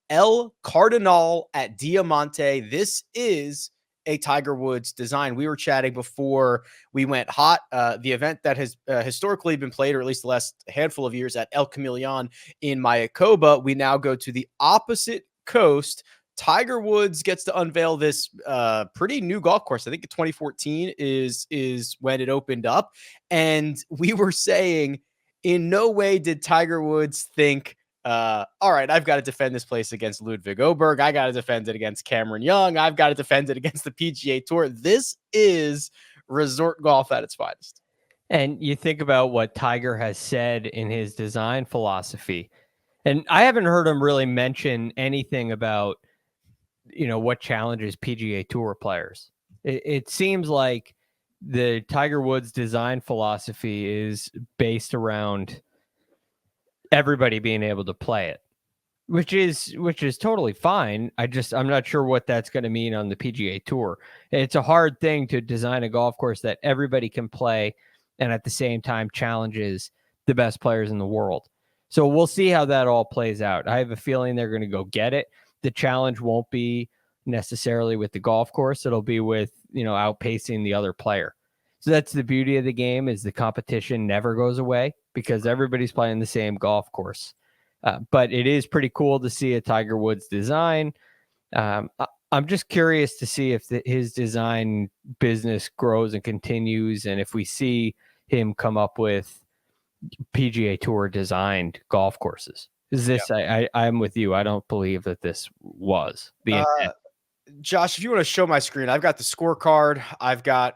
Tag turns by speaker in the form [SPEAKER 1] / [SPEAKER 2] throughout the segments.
[SPEAKER 1] El Cardonal at Diamante. This is a Tiger Woods design. We were chatting before we went hot. The event that has historically been played, or at least the last handful of years, at El Chameleon in Mayakoba. We now go to the opposite coast. Tiger Woods gets to unveil this pretty new golf course. I think 2014 is when it opened up. And we were saying, in no way did Tiger Woods think, all right, I've got to defend this place against Ludwig Oberg. I got to defend it against Cameron Young. I've got to defend it against the PGA Tour. This is resort golf at its finest.
[SPEAKER 2] And you think about what Tiger has said in his design philosophy. And I haven't heard him really mention anything about, what challenges PGA Tour players. It seems like the Tiger Woods design philosophy is based around everybody being able to play it, which is totally fine. I'm not sure what that's going to mean on the PGA Tour. It's a hard thing to design a golf course that everybody can play and at the same time challenges the best players in the world. So we'll see how that all plays out. I have a feeling they're going to go get it. The challenge won't be necessarily with the golf course. It'll be with, outpacing the other player. So that's the beauty of the game, is the competition never goes away because everybody's playing the same golf course. But it is pretty cool to see a Tiger Woods design. I'm just curious to see if his design business grows and continues, and if we see him come up with PGA Tour designed golf courses. Is this? Yep. I'm with you. I don't believe that this was the intent.
[SPEAKER 1] Josh, if you want to show my screen, I've got the scorecard. I've got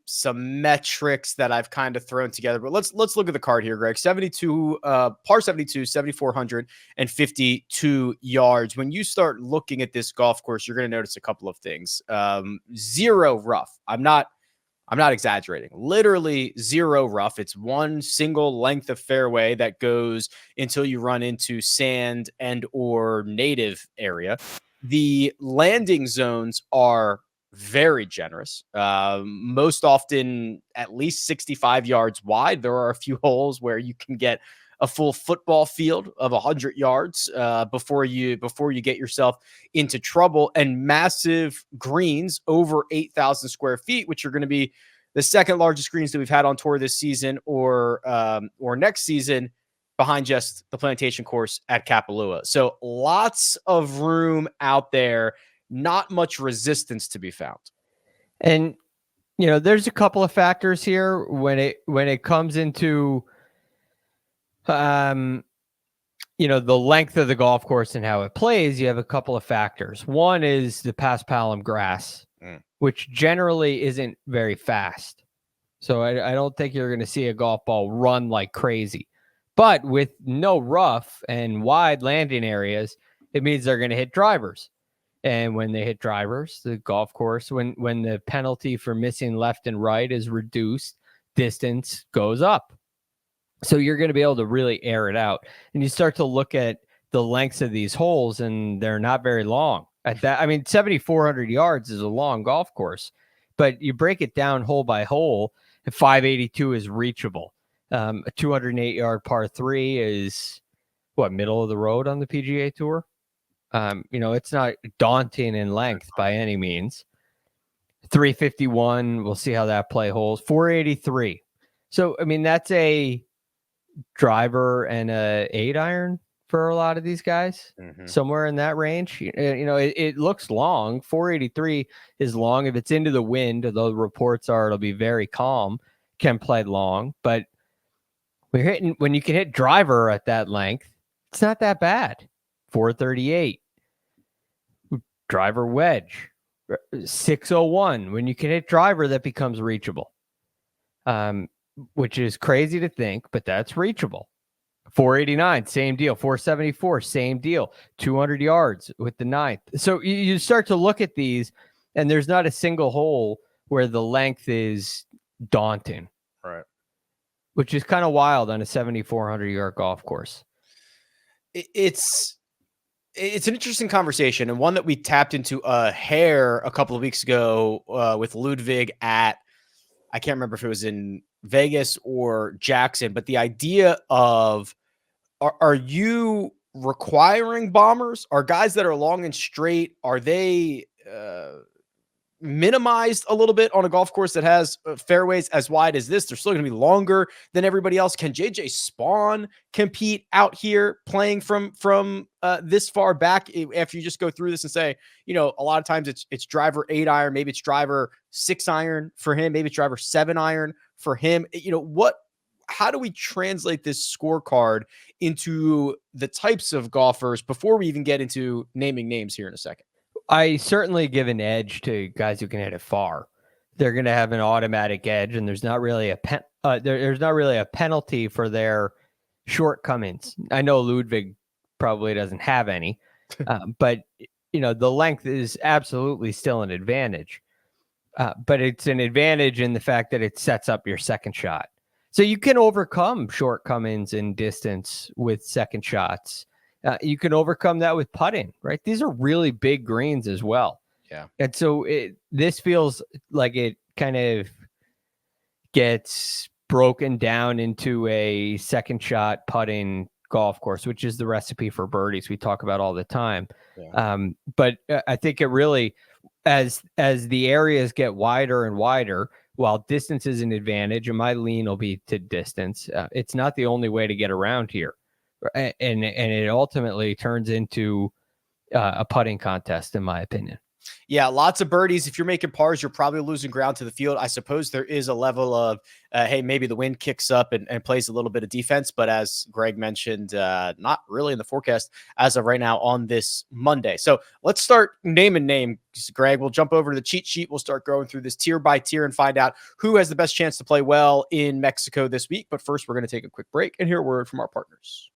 [SPEAKER 1] some metrics that I've kind of thrown together. But let's look at the card here, Greg. 72, par 72, 7,452 yards. When you start looking at this golf course, you're going to notice a couple of things. Zero rough. I'm not exaggerating. Literally zero rough. It's one single length of fairway that goes until you run into sand and or native area. The landing zones are very generous. Most often at least 65 yards wide. There are a few holes where you can get a full football field of 100 yards before you get yourself into trouble, and massive greens over 8,000 square feet, which are going to be the second largest greens that we've had on tour this season or next season, behind just the Plantation course at Kapalua. So lots of room out there, not much resistance to be found.
[SPEAKER 2] And there's a couple of factors here when it comes into the length of the golf course and how it plays. You have a couple of factors. One is the paspalum grass, which generally isn't very fast. So I don't think you're going to see a golf ball run like crazy. But with no rough and wide landing areas, it means they're going to hit drivers. And when they hit drivers, the golf course, when the penalty for missing left and right is reduced, distance goes up. So you're going to be able to really air it out. And you start to look at the lengths of these holes, and they're not very long. At that, 7,400 yards is a long golf course, but you break it down hole by hole, 582 is reachable. A 208-yard par 3 is middle of the road on the PGA Tour. It's not daunting in length by any means. 351, we'll see how that play holds. 483. So, that's a driver and a 8-iron for a lot of these guys, somewhere in that range. It looks long. 483 is long. If it's into the wind, though the reports are it'll be very calm, can play long, but when you can hit driver at that length, it's not that bad. 438. Driver wedge. 601. When you can hit driver, that becomes reachable. Which is crazy to think, but that's reachable. 489, same deal. 474, same deal. 200 yards with the 9th. So you start to look at these, and there's not a single hole where the length is daunting.
[SPEAKER 1] Right.
[SPEAKER 2] Which is kind of wild on a 7,400-yard golf course.
[SPEAKER 1] It's an interesting conversation, and one that we tapped into a hair a couple of weeks ago with Ludwig at, I can't remember if it was in Vegas or Jackson, but the idea of, are you requiring bombers? Are guys that are long and straight, are they minimized a little bit on a golf course that has fairways as wide as this? They're still going to be longer than everybody else. Can JJ Spawn compete out here playing from this far back? After you just go through this and say, you know, a lot of times it's driver 8 iron, maybe it's driver 6 iron for him, maybe it's driver 7 iron for him. You know, how do we translate this scorecard into the types of golfers before we even get into naming names here in a second?
[SPEAKER 2] I certainly give an edge to guys who can hit it far. They're going to have an automatic edge, and there's not really a penalty for their shortcomings. I know Ludwig probably doesn't have any, but you know, the length is absolutely still an advantage. But it's an advantage in the fact that it sets up your second shot. So you can overcome shortcomings in distance with second shots. You can overcome that with putting, right? These are really big greens as well.
[SPEAKER 1] Yeah.
[SPEAKER 2] And so this feels like it kind of gets broken down into a second shot putting golf course, which is the recipe for birdies we talk about all the time. Yeah. But I think it really, as the areas get wider and wider, while distance is an advantage, and my lean will be to distance, it's not the only way to get around here. And it ultimately turns into a putting contest, in my opinion.
[SPEAKER 1] Yeah, lots of birdies. If you're making pars, you're probably losing ground to the field. I suppose there is a level of, hey, maybe the wind kicks up and plays a little bit of defense. But as Greg mentioned, not really in the forecast as of right now on this Monday. So let's start naming names, Greg. We'll jump over to the cheat sheet. We'll start going through this tier by tier and find out who has the best chance to play well in Mexico this week. But first, we're going to take a quick break and hear a word from our partners.